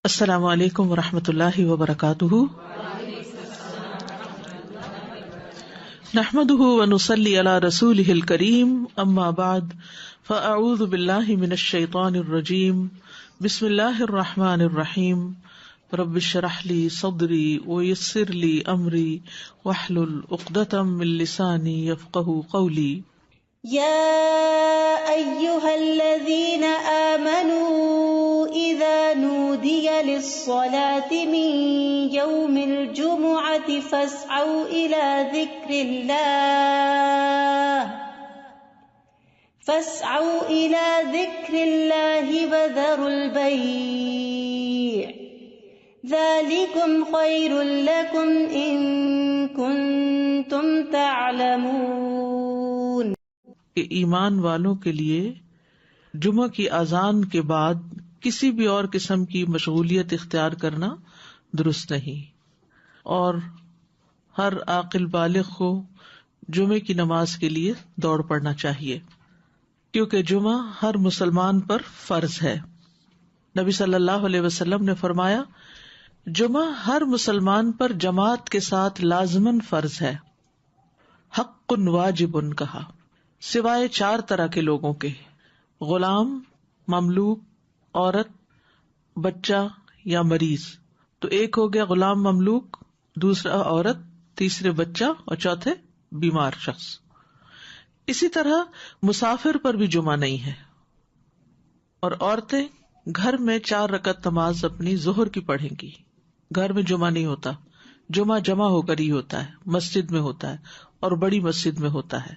السلام علیکم ورحمۃ اللہ وبرکاتہ، نحمده ونصلی علی رسولہ الکریم، اما بعد فاعوذ باللہ من الشیطان الرجیم، بسم اللہ الرحمن الرحیم، رب اشرح لی صدری ویسر لی امری واحلل عقدۃ من لسانی یفقہوا قولی۔ يا أيها الذين آمنوا إذا نودي للصلاة من يوم الجمعة فاسعوا إلى ذكر الله وذروا البيع ذلكم خير لكم إن كنتم تعلمون۔ کہ ایمان والوں کے لیے جمعہ کی اذان کے بعد کسی بھی اور قسم کی مشغولیت اختیار کرنا درست نہیں، اور ہر عاقل بالغ کو جمعے کی نماز کے لیے دوڑ پڑنا چاہیے، کیونکہ جمعہ ہر مسلمان پر فرض ہے۔ نبی صلی اللہ علیہ وسلم نے فرمایا، جمعہ ہر مسلمان پر جماعت کے ساتھ لازماً فرض ہے، حق واجب کہا، سوائے 4 طرح کے لوگوں کے: غلام، مملوک، عورت، بچہ یا مریض۔ تو ایک ہو گیا غلام مملوک، دوسرا عورت، تیسرے بچہ اور چوتھے بیمار شخص۔ اسی طرح مسافر پر بھی جمعہ نہیں ہے، اور عورتیں گھر میں 4 رکعت نماز اپنی ظہر کی پڑھیں گی۔ گھر میں جمعہ نہیں ہوتا، جمعہ جمع ہو کر ہی ہوتا ہے، مسجد میں ہوتا ہے، اور بڑی مسجد میں ہوتا ہے۔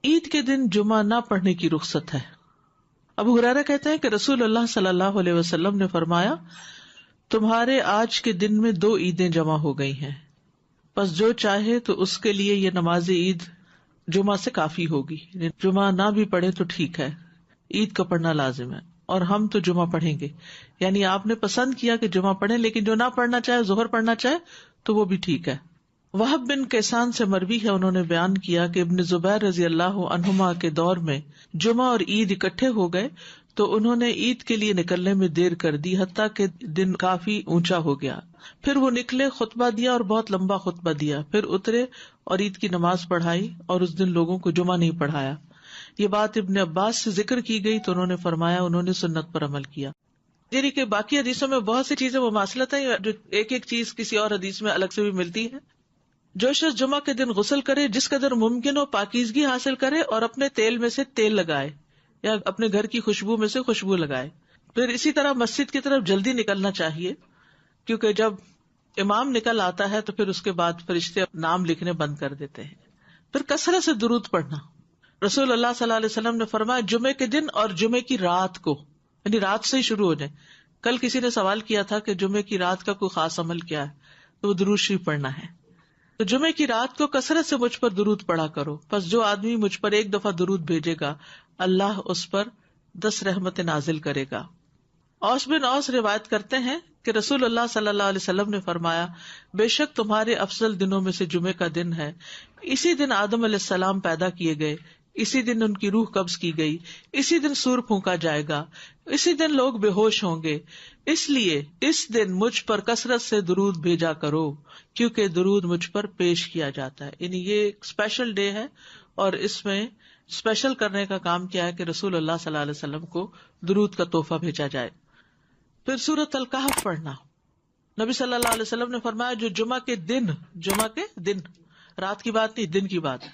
عید کے دن جمعہ نہ پڑھنے کی رخصت ہے۔ ابو ہریرہ کہتے ہیں کہ رسول اللہ صلی اللہ علیہ وسلم نے فرمایا، تمہارے آج کے دن میں 2 عیدیں جمع ہو گئی ہیں، پس جو چاہے تو اس کے لیے یہ نماز عید جمعہ سے کافی ہوگی۔ جمعہ نہ بھی پڑھے تو ٹھیک ہے، عید کا پڑھنا لازم ہے، اور ہم تو جمعہ پڑھیں گے۔ یعنی آپ نے پسند کیا کہ جمعہ پڑھیں، لیکن جو نہ پڑھنا چاہے، ظہر پڑھنا چاہے، تو وہ بھی ٹھیک ہے۔ وہب بن کیسان سے مروی ہے، انہوں نے بیان کیا کہ ابن زبیر رضی اللہ عنہما کے دور میں جمعہ اور عید اکٹھے ہو گئے تو انہوں نے عید کے لیے نکلنے میں دیر کر دی، حتیٰ کہ دن کافی اونچا ہو گیا۔ پھر وہ نکلے، خطبہ دیا اور بہت لمبا خطبہ دیا، پھر اترے اور عید کی نماز پڑھائی، اور اس دن لوگوں کو جمعہ نہیں پڑھایا۔ یہ بات ابن عباس سے ذکر کی گئی تو انہوں نے فرمایا انہوں نے سنت پر عمل کیا۔ یعنی کہ باقی حدیثوں میں بہت سی چیزیں مماثلت ہیں، جو ایک ایک چیز کسی اور حدیث میں الگ سے بھی ملتی ہے۔ جو شخص جمعہ کے دن غسل کرے، جس قدر ممکن ہو پاکیزگی حاصل کرے، اور اپنے تیل میں سے تیل لگائے یا اپنے گھر کی خوشبو میں سے خوشبو لگائے۔ پھر اسی طرح مسجد کی طرف جلدی نکلنا چاہیے، کیونکہ جب امام نکل آتا ہے تو پھر اس کے بعد فرشتے نام لکھنے بند کر دیتے ہیں۔ پھر کثرت سے درود پڑھنا۔ رسول اللہ صلی اللہ علیہ وسلم نے فرمایا، جمعے کے دن اور جمعے کی رات کو، یعنی رات سے ہی شروع ہو جائے۔ کل کسی نے سوال کیا تھا کہ جمعے کی رات کا کوئی خاص عمل کیا ہے، تو وہ درود شریف پڑھنا ہے۔ تو جمعے کی رات کو کثرت سے مجھ پر درود پڑھا کرو، پس جو آدمی مجھ پر 1 دفعہ درود بھیجے گا، اللہ اس پر 10 رحمتیں نازل کرے گا۔ اوس بن اوس روایت کرتے ہیں کہ رسول اللہ صلی اللہ علیہ وسلم نے فرمایا، بے شک تمہارے افضل دنوں میں سے جمعے کا دن ہے۔ اسی دن آدم علیہ السلام پیدا کیے گئے، اسی دن ان کی روح قبض کی گئی، اسی دن سور پھونکا جائے گا، اسی دن لوگ بے ہوش ہوں گے، اس لیے اس دن مجھ پر کثرت سے درود بھیجا کرو، کیونکہ درود مجھ پر پیش کیا جاتا ہے۔ یعنی یہ ایک اسپیشل ڈے ہے، اور اس میں اسپیشل کرنے کا کام کیا ہے کہ رسول اللہ صلی اللہ علیہ وسلم کو درود کا تحفہ بھیجا جائے۔ پھر سورۃ الکہف پڑھنا۔ نبی صلی اللہ علیہ وسلم نے فرمایا، جو جمعہ کے دن، رات کی بات نہیں، دن کی بات ہے،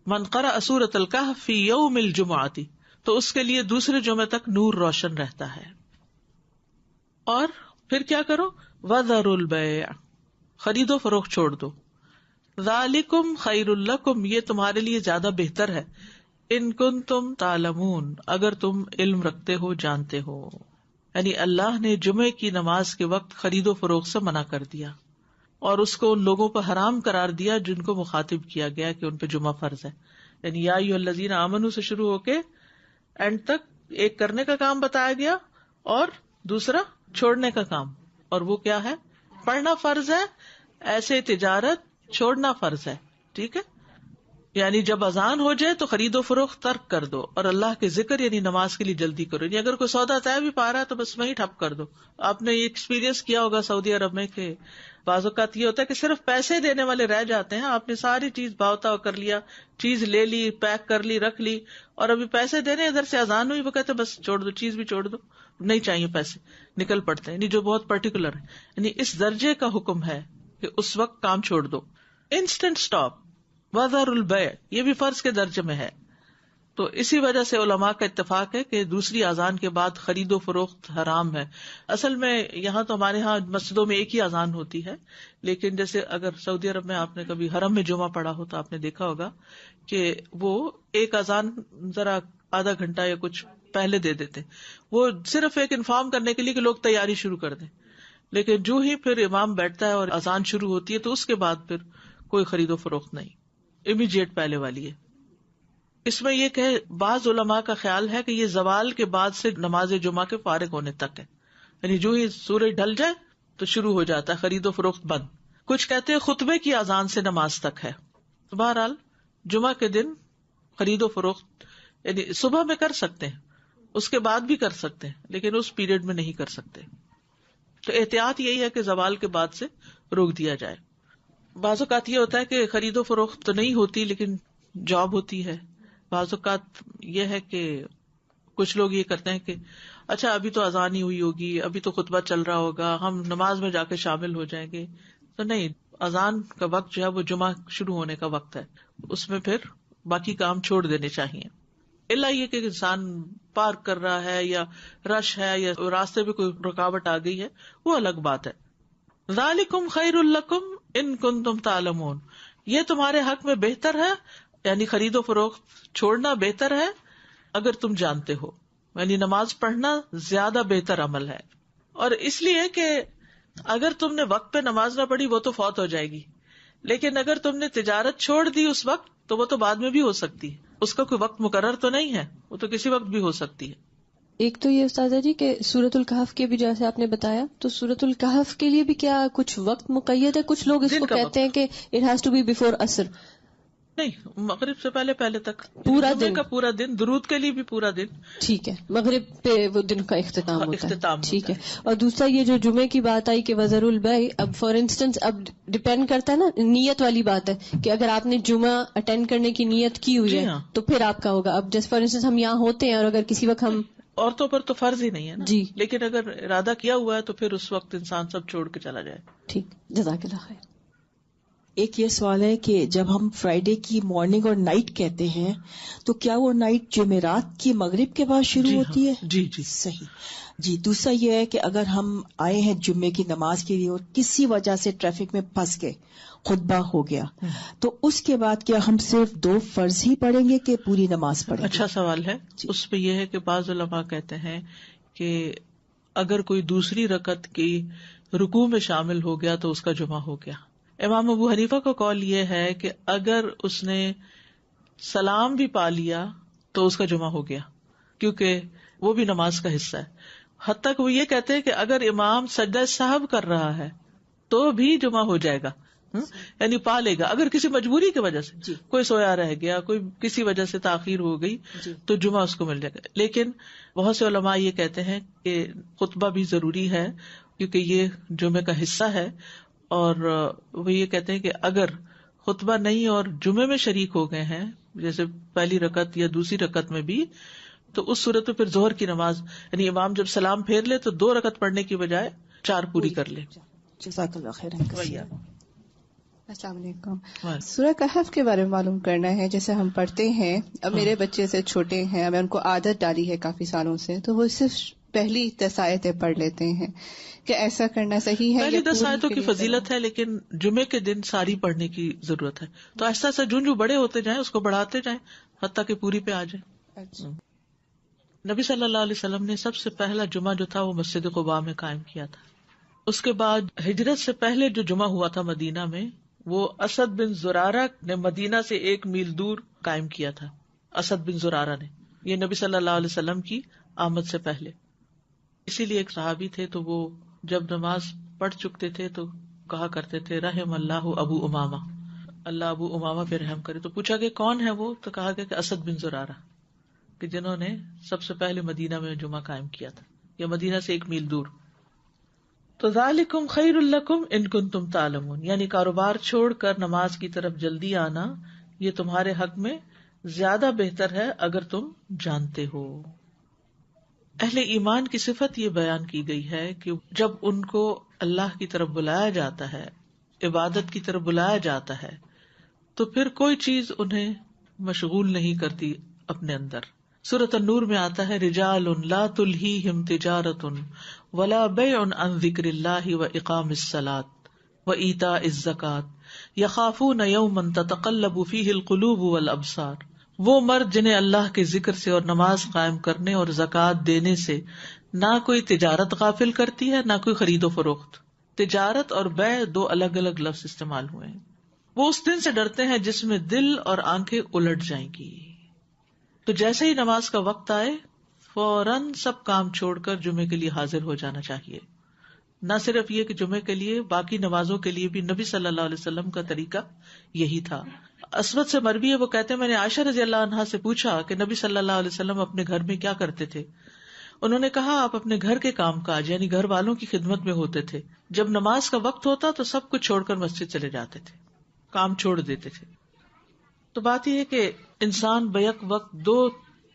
من قرأ سورۃ الکہف فی یوم الجمعۃ، تو اس کے لیے دوسرے جمعے تک نور روشن رہتا ہے۔ اور پھر کیا کرو، وذروا البیع، خرید و فروخت چھوڑ دو، ذالکم خیر لکم، یہ تمہارے لیے زیادہ بہتر ہے، ان کنتم تعلمون، اگر تم علم رکھتے ہو، جانتے ہو۔ یعنی اللہ نے جمعے کی نماز کے وقت خرید و فروخت سے منع کر دیا، اور اس کو ان لوگوں پر حرام قرار دیا جن کو مخاطب کیا گیا کہ ان پہ جمعہ فرض ہے۔ یعنی یا ایھا الذین آمنوا سے شروع ہو کے اینڈ تک ایک کرنے کا کام بتایا گیا اور دوسرا چھوڑنے کا کام، اور وہ کیا ہے؟ پڑھنا فرض ہے، ایسے تجارت چھوڑنا فرض ہے۔ ٹھیک ہے، یعنی جب اذان ہو جائے تو خرید و فروخت ترک کر دو اور اللہ کے ذکر یعنی نماز کے لیے جلدی کرو. یعنی اگر کوئی سودا طے بھی پا رہا ہے تو بس وہیں ٹھپ کر دو. آپ نے یہ ایکسپیرینس کیا ہوگا سعودی عرب میں کہ بعض اوقات یہ ہوتا ہے کہ صرف پیسے دینے والے رہ جاتے ہیں. آپ نے ساری چیز بھاؤتا کر لیا, چیز لے لی, پیک کر لی, رکھ لی, اور ابھی پیسے دینے ادھر سے اذان ہوئی, وہ کہتے بس چھوڑ دو, چیز بھی چھوڑ دو, نہیں چاہیے پیسے, نکل پڑتے ہیں. یعنی جو بہت پرٹیکولر ہے, یعنی اس درجے کا حکم ہے کہ اس وقت کام چھوڑ دو. انسٹنٹ اسٹاپ, وذر البیع, یہ بھی فرض کے درجے میں ہے. تو اسی وجہ سے علماء کا اتفاق ہے کہ دوسری اذان کے بعد خرید و فروخت حرام ہے. اصل میں یہاں تو ہمارے ہاں مسجدوں میں ایک ہی اذان ہوتی ہے, لیکن جیسے اگر سعودی عرب میں آپ نے کبھی حرم میں جمعہ پڑھا ہو تو آپ نے دیکھا ہوگا کہ وہ ایک اذان ذرا آدھا گھنٹہ یا کچھ پہلے دے دیتے, وہ صرف ایک انفارم کرنے کے لیے کہ لوگ تیاری شروع کر دیں. لیکن جو ہی پھر امام بیٹھتا ہے اور اذان شروع ہوتی ہے تو اس کے بعد پھر کوئی خرید و فروخت نہیں, امیڈیٹ پہلے والی ہے. اس میں یہ کہ بعض علماء کا خیال ہے کہ یہ زوال کے بعد سے نماز جمعہ کے فارغ ہونے تک ہے, یعنی جو ہی سورج ڈھل جائے تو شروع ہو جاتا ہے خرید و فروخت بند. کچھ کہتے ہیں خطبے کی اذان سے نماز تک ہے. بہرحال جمعہ کے دن خرید و فروخت یعنی صبح میں کر سکتے ہیں, اس کے بعد بھی کر سکتے ہیں, لیکن اس پیریڈ میں نہیں کر سکتے. تو احتیاط یہی ہے کہ زوال کے بعد سے روک دیا جائے. بعض اوقات یہ ہوتا ہے کہ خرید و فروخت تو نہیں ہوتی لیکن جاب ہوتی ہے. بعض اوقات یہ ہے کہ کچھ لوگ یہ کرتے ہیں کہ اچھا ابھی تو اذان ہی ہوئی ہوگی, ابھی تو خطبہ چل رہا ہوگا, ہم نماز میں جا کے شامل ہو جائیں گے. تو نہیں, اذان کا وقت جو ہے وہ جمعہ شروع ہونے کا وقت ہے, اس میں پھر باقی کام چھوڑ دینے چاہیے. اللہ یہ کہ انسان پارک کر رہا ہے یا رش ہے یا راستے میں کوئی رکاوٹ آ گئی ہے, وہ الگ بات ہے. ذالکم خیر لکم ان کنتم تعلمون, یہ تمہارے حق میں بہتر ہے, یعنی خرید و فروخت چھوڑنا بہتر ہے اگر تم جانتے ہو. یعنی نماز پڑھنا زیادہ بہتر عمل ہے. اور اس لیے کہ اگر تم نے وقت پہ نماز نہ پڑھی وہ تو فوت ہو جائے گی, لیکن اگر تم نے تجارت چھوڑ دی اس وقت تو وہ تو بعد میں بھی ہو سکتی ہے, اس کا کوئی وقت مقرر تو نہیں ہے, وہ تو کسی وقت بھی ہو سکتی ہے. ایک تو یہ استاذہ جی کہ سورۃ الکہف کے بھی جیسے آپ نے بتایا, تو سورۃ الکہف کے لیے بھی کیا کچھ وقت مقید ہے؟ کچھ لوگ اس کو کہتے ہیں کہ it has to be before عصر. نہیں, مغرب سے پہلے تک پورا دن کا پورا دن, درود کے لیے بھی پورا دن. ٹھیک ہے, مغرب پہ وہ دن کا اختتام ہوتا ہے. ٹھیک ہے. اور دوسرا یہ جو جمعے کی بات آئی کہ وذروا البیع, اب فار انسٹنس اب ڈپینڈ کرتا ہے نا, نیت والی بات ہے کہ اگر آپ نے جمعہ اٹینڈ کرنے کی نیت کی ہوئی ہے تو پھر آپ کا ہوگا. اب جیسے فار انسٹنس ہم یہاں ہوتے ہیں اور اگر کسی وقت ہم, عورتوں پر تو فرض ہی نہیں ہے نا جی, لیکن اگر ارادہ کیا ہوا ہے تو پھر اس وقت انسان سب چھوڑ کے چلا جائے. ٹھیک, جزاک اللہ خیر. ایک یہ سوال ہے کہ جب ہم فرائیڈے کی مارننگ اور نائٹ کہتے ہیں تو کیا وہ نائٹ جمعرات کی مغرب کے بعد شروع ہوتی ہے؟ جی صحیح. جی, دوسرا یہ ہے کہ اگر ہم آئے ہیں جمعے کی نماز کے لیے اور کسی وجہ سے ٹریفک میں پھنس گئے, خطبہ ہو گیا, تو اس کے بعد کیا ہم صرف 2 فرض ہی پڑھیں گے کہ پوری نماز پڑھیں گے؟ اچھا سوال ہے. اس پہ یہ ہے کہ بعض علماء کہتے ہیں کہ اگر کوئی دوسری رکعت کی رکوع میں شامل ہو گیا تو اس کا جمعہ ہو گیا. امام ابو حنیفہ کا قول یہ ہے کہ اگر اس نے سلام بھی پا لیا تو اس کا جمعہ ہو گیا, کیونکہ وہ بھی نماز کا حصہ ہے. حتیٰ کہ وہ یہ کہتے ہیں کہ اگر امام سجدہ سہو کر رہا ہے تو بھی جمعہ ہو جائے گا, یعنی پا لے گا. اگر کسی مجبوری کی وجہ سے کوئی سویا رہ گیا, کوئی کسی وجہ سے تاخیر ہو گئی تو جمعہ اس کو مل جائے گا. لیکن بہت سے علماء یہ کہتے ہیں کہ خطبہ بھی ضروری ہے کیونکہ یہ جمعے کا حصہ ہے, اور وہ یہ کہتے ہیں کہ اگر خطبہ نہیں اور جمعے میں شریک ہو گئے ہیں جیسے پہلی رکعت یا دوسری رکعت میں بھی, تو اس صورت میں پھر ظہر کی نماز یعنی امام جب سلام پھیر لے تو 2 رکعت پڑھنے کی بجائے 4 پوری کر لے. جزاک اللہ خیر. السلام علیکم. سورہ کہف کے بارے میں معلوم کرنا ہے. جیسے ہم پڑھتے ہیں, اب میرے بچے سے چھوٹے ہیں, میں ان کو عادت ڈالی ہے کافی سالوں سے, تو وہ صرف پہلی 10 آیتیں پڑھ لیتے ہیں. کہ ایسا کرنا صحیح ہے؟ پہلی 10 آیتوں کی فضیلت ہے لیکن جمعے کے دن ساری پڑھنے کی ضرورت ہے, تو ایسا ایسا جو بڑے ہوتے جائیں اس کو بڑھاتے جائیں حتیٰ کہ پوری پہ آ جائے. اچھا. نبی صلی اللہ علیہ وسلم نے سب سے پہلا جمعہ جو تھا وہ مسجد قباء میں قائم کیا تھا. اس کے بعد ہجرت سے پہلے جو جمعہ ہوا تھا مدینہ میں وہ اسد بن زرارہ نے مدینہ سے 1 میل دور قائم کیا تھا. اسد بن زرارہ نے, یہ نبی صلی اللہ علیہ وسلم کی آمد سے پہلے. اسی لیے ایک صحابی تھے تو وہ جب نماز پڑھ چکتے تھے تو کہا کرتے تھے رحم اللہ ابو امامہ, اللہ ابو امامہ پہ رحم کرے. تو پوچھا کہ کون ہے وہ؟ تو کہا گیا کہ اسد بن زرارہ، کہ جنہوں نے سب سے پہلے مدینہ میں جمعہ قائم کیا تھا، یا مدینہ سے 1 میل دور. تو ذالکم خیر لکم ان کنتم تعلمون، یعنی کاروبار چھوڑ کر نماز کی طرف جلدی آنا یہ تمہارے حق میں زیادہ بہتر ہے اگر تم جانتے ہو. اہل ایمان کی صفت یہ بیان کی گئی ہے کہ جب ان کو اللہ کی طرف بلایا جاتا ہے، عبادت کی طرف بلایا جاتا ہے، تو پھر کوئی چیز انہیں مشغول نہیں کرتی اپنے اندر. سورۃ النور میں آتا ہے رجال لا تلہیہم تجارۃ ولا بیع عن ذکر اللہ واقام الصلاۃ وایتاء الزکاۃ یخافون یوما تتقلب فیہ القلوب والابصار. وہ مرد جنہیں اللہ کے ذکر سے اور نماز قائم کرنے اور زکوٰۃ دینے سے نہ کوئی تجارت غافل کرتی ہے نہ کوئی خرید و فروخت. تجارت اور بیع 2 الگ الگ لفظ استعمال ہوئے ہیں. وہ اس دن سے ڈرتے ہیں جس میں دل اور آنکھیں الٹ جائیں گی. تو جیسے ہی نماز کا وقت آئے فوراً سب کام چھوڑ کر جمعے کے لیے حاضر ہو جانا چاہیے. نہ صرف یہ کہ جمعے کے لیے، باقی نمازوں کے لیے بھی نبی صلی اللہ علیہ وسلم کا طریقہ یہی تھا. اسود سے مروی ہے، وہ کہتے ہیں میں نے عائشہ رضی اللہ عنہا سے پوچھا کہ نبی صلی اللہ علیہ وسلم اپنے گھر میں کیا کرتے تھے. انہوں نے کہا آپ اپنے گھر کے کام کاج یعنی گھر والوں کی خدمت میں ہوتے تھے. جب نماز کا وقت ہوتا تو سب کچھ چھوڑ کر مسجد چلے جاتے تھے، کام چھوڑ دیتے تھے. تو بات یہ ہے کہ انسان بیک وقت 2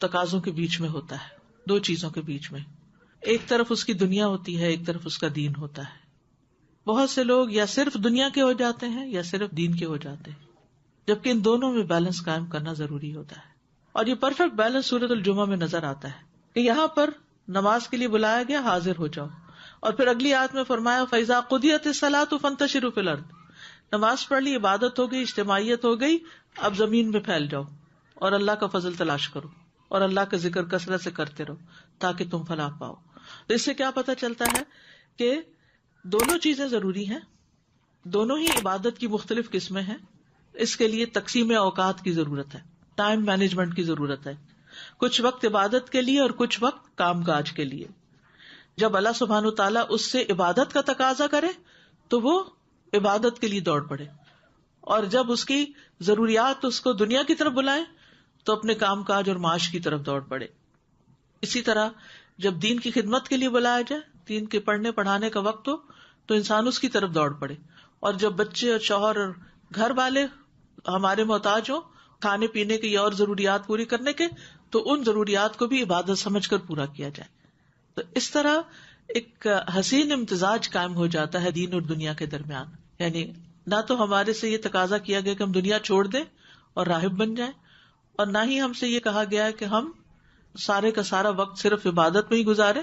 تقاضوں کے بیچ میں ہوتا ہے، 2 چیزوں کے بیچ میں. ایک طرف اس کی دنیا ہوتی ہے، ایک طرف اس کا دین ہوتا ہے. بہت سے لوگ یا صرف دنیا کے ہو جاتے ہیں یا صرف دین کے ہو جاتے ہیں، جبکہ ان دونوں میں بیلنس قائم کرنا ضروری ہوتا ہے. اور یہ پرفیکٹ بیلنس سورۃ الجمعہ میں نظر آتا ہے کہ یہاں پر نماز کے لیے بلایا گیا حاضر ہو جاؤ، اور پھر اگلی آیت میں فرمایا فَإِذَا قُضِيَتِ الصَّلَاةُ فَانتَشِرُوا فِي الْأَرْضِ. نماز پڑھ لی، عبادت ہو گئی، اجتماعیت ہو گئی، اب زمین میں پھیل جاؤ اور اللہ کا فضل تلاش کرو اور اللہ کا ذکر کثرت سے کرتے رہو تاکہ تم فلاح پاؤ. تو اس سے کیا پتہ چلتا ہے کہ دونوں چیزیں ضروری ہیں، دونوں ہی عبادت کی مختلف قسمیں ہیں. اس کے لیے تقسیم اوقات کی ضرورت ہے، ٹائم مینجمنٹ کی ضرورت ہے. کچھ وقت عبادت کے لیے اور کچھ وقت کام کاج کے لیے. جب اللہ سبحانہ تعالیٰ اس سے عبادت کا تقاضا کرے تو وہ عبادت کے لیے دوڑ پڑے، اور جب اس کی ضروریات اس کو دنیا کی طرف بلائیں تو اپنے کام کاج اور معاش کی طرف دوڑ پڑے. اسی طرح جب دین کی خدمت کے لیے بلایا جائے، دین کے پڑھنے پڑھانے کا وقت ہو تو انسان اس کی طرف دوڑ پڑے. اور جب بچے اور شوہر اور گھر والے ہمارے محتاج ہوں کھانے پینے کے یا اور ضروریات پوری کرنے کے، تو ان ضروریات کو بھی عبادت سمجھ کر پورا کیا جائے. تو اس طرح ایک حسین امتزاج قائم ہو جاتا ہے دین اور دنیا کے درمیان. یعنی نہ تو ہمارے سے یہ تقاضا کیا گیا کہ ہم دنیا چھوڑ دیں اور راہب بن جائیں، اور نہ ہی ہم سے یہ کہا گیا ہے کہ ہم سارے کا سارا وقت صرف عبادت میں ہی گزارے.